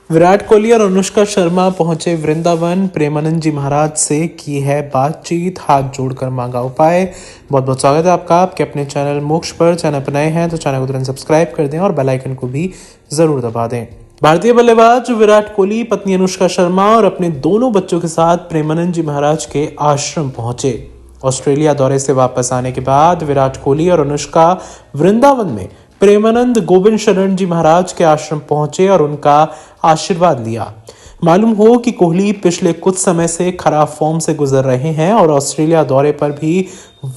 विराट कोहली और अनुष्का शर्मा पहुंचे वृंदावन। प्रेमानंद जी महाराज से की है बातचीत, हाथ जोड़कर मांगा उपाय। बहुत बहुत स्वागत है आपका आपके अपने चैनल मोक्ष पर। चैनल पर नए हैं तो चैनल को तुरंत सब्सक्राइब कर दें और बेल आइकन को भी जरूर दबा दें। भारतीय बल्लेबाज विराट कोहली पत्नी अनुष्का शर्मा और अपने दोनों बच्चों के साथ प्रेमानंद जी महाराज के आश्रम पहुंचे। ऑस्ट्रेलिया दौरे से वापस आने के बाद विराट कोहली और अनुष्का वृंदावन में प्रेमानंद गोविंद शरण जी महाराज के आश्रम पहुंचे और उनका आशीर्वाद लिया। मालूम हो कि कोहली पिछले कुछ समय से खराब फॉर्म से गुजर रहे हैं और ऑस्ट्रेलिया दौरे पर भी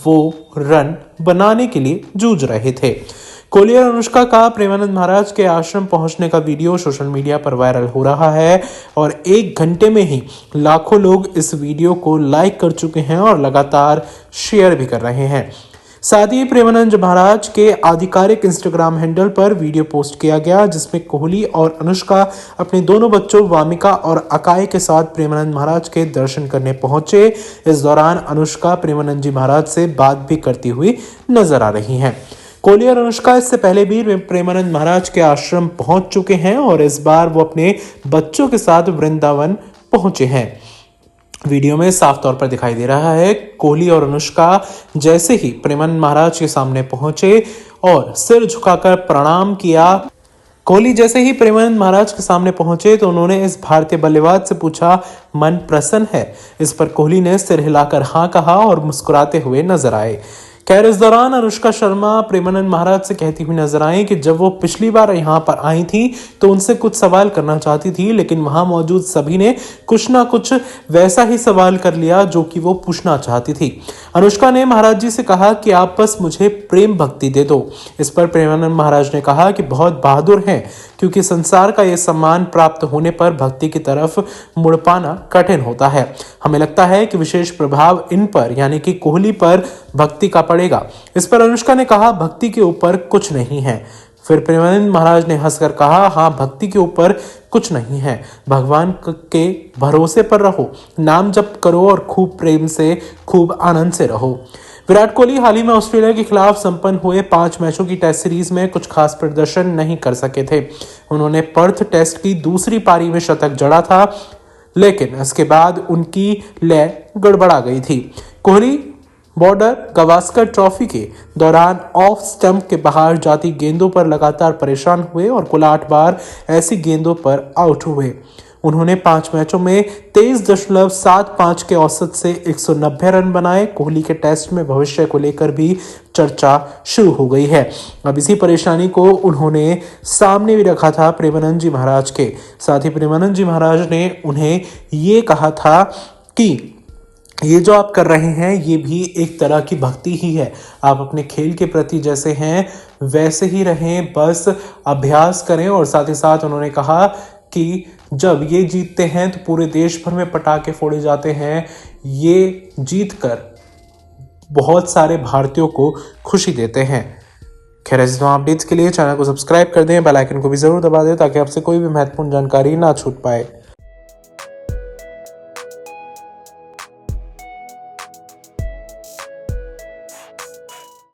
वो रन बनाने के लिए जूझ रहे थे। कोहली और अनुष्का का प्रेमानंद महाराज के आश्रम पहुंचने का वीडियो सोशल मीडिया पर वायरल हो रहा है और 1 घंटे में ही लाखों लोग इस वीडियो को लाइक कर चुके हैं और लगातार शेयर भी कर रहे हैं। साथ ही प्रेमानंद महाराज के आधिकारिक इंस्टाग्राम हैंडल पर वीडियो पोस्ट किया गया जिसमें कोहली और अनुष्का अपने दोनों बच्चों वामिका और अकाय के साथ प्रेमानंद महाराज के दर्शन करने पहुंचे। इस दौरान अनुष्का प्रेमानंद जी महाराज से बात भी करती हुई नजर आ रही हैं। कोहली और अनुष्का इससे पहले भी प्रेमानंद महाराज के आश्रम पहुंच चुके हैं और इस बार वो अपने बच्चों के साथ वृंदावन पहुंचे हैं। वीडियो में साफ तौर पर दिखाई दे रहा है कोहली और अनुष्का जैसे ही प्रेमानंद महाराज के सामने पहुंचे और सिर झुकाकर प्रणाम किया। कोहली जैसे ही प्रेमानंद महाराज के सामने पहुंचे तो उन्होंने इस भारतीय बल्लेबाज से पूछा, मन प्रसन्न है? इस पर कोहली ने सिर हिलाकर हाँ कहा और मुस्कुराते हुए नजर आए। खैर, इस दौरान अनुष्का शर्मा प्रेमानंद महाराज से कहती हुई नजर आई कि जब वो पिछली बार यहाँ पर आई थी तो उनसे कुछ सवाल करना चाहती थी, लेकिन वहां मौजूद सभी ने कुछ ना कुछ वैसा ही सवाल कर लिया जो कि वो पूछना चाहती थी। अनुष्का ने महाराज जी से कहा कि आप बस मुझे प्रेम भक्ति दे दो। इस पर प्रेमानंद महाराज ने कहा कि बहुत बहादुर हैं, क्योंकि संसार का यह सम्मान प्राप्त होने पर भक्ति की तरफ मुड़ पाना कठिन होता है। हमें लगता है कि विशेष प्रभाव इन पर यानी कि कोहली पर भक्ति का पड़ेगा। इस पर अनुष्का ने कहा, भक्ति के ऊपर कुछ नहीं है। फिर प्रेमानंद महाराज ने हंसकर कहा, हाँ, भक्ति के ऊपर कुछ नहीं है, भगवान के भरोसे पर रहो, नाम जप करो और खूब प्रेम से खूब आनंद से रहो। विराट कोहली हाल ही में ऑस्ट्रेलिया के खिलाफ संपन्न हुए 5 मैचों की टेस्ट सीरीज में कुछ खास प्रदर्शन नहीं कर सके थे। उन्होंने पर्थ टेस्ट की दूसरी पारी में शतक जड़ा था, लेकिन इसके बाद उनकी लय गड़बड़ा गई थी। कोहली बॉर्डर गावस्कर ट्रॉफी के दौरान ऑफ स्टंप के बाहर जाती गेंदों पर लगातार परेशान हुए और कुल 8 बार ऐसी गेंदों पर आउट हुए। उन्होंने 5 मैचों में 23.75 के औसत से 190 रन बनाए। कोहली के टेस्ट में भविष्य को लेकर भी चर्चा शुरू हो गई है। अब इसी परेशानी को उन्होंने सामने भी रखा था प्रेमानंद जी महाराज के। साथ ही प्रेमानंद जी महाराज ने उन्हें ये कहा था कि ये जो आप कर रहे हैं ये भी एक तरह की भक्ति ही है। आप अपने खेल के प्रति जैसे हैं वैसे ही रहें, बस अभ्यास करें। और साथ ही साथ उन्होंने कहा कि जब ये जीतते हैं तो पूरे देश भर में पटाखे फोड़े जाते हैं। ये जीतकर बहुत सारे भारतीयों को खुशी देते हैं। खैर, ऐसे तमाम अपडेट्स के लिए चैनल को सब्सक्राइब कर दें, बेल आइकन को भी जरूर दबा दें ताकि आपसे कोई भी महत्वपूर्ण जानकारी ना छूट पाए।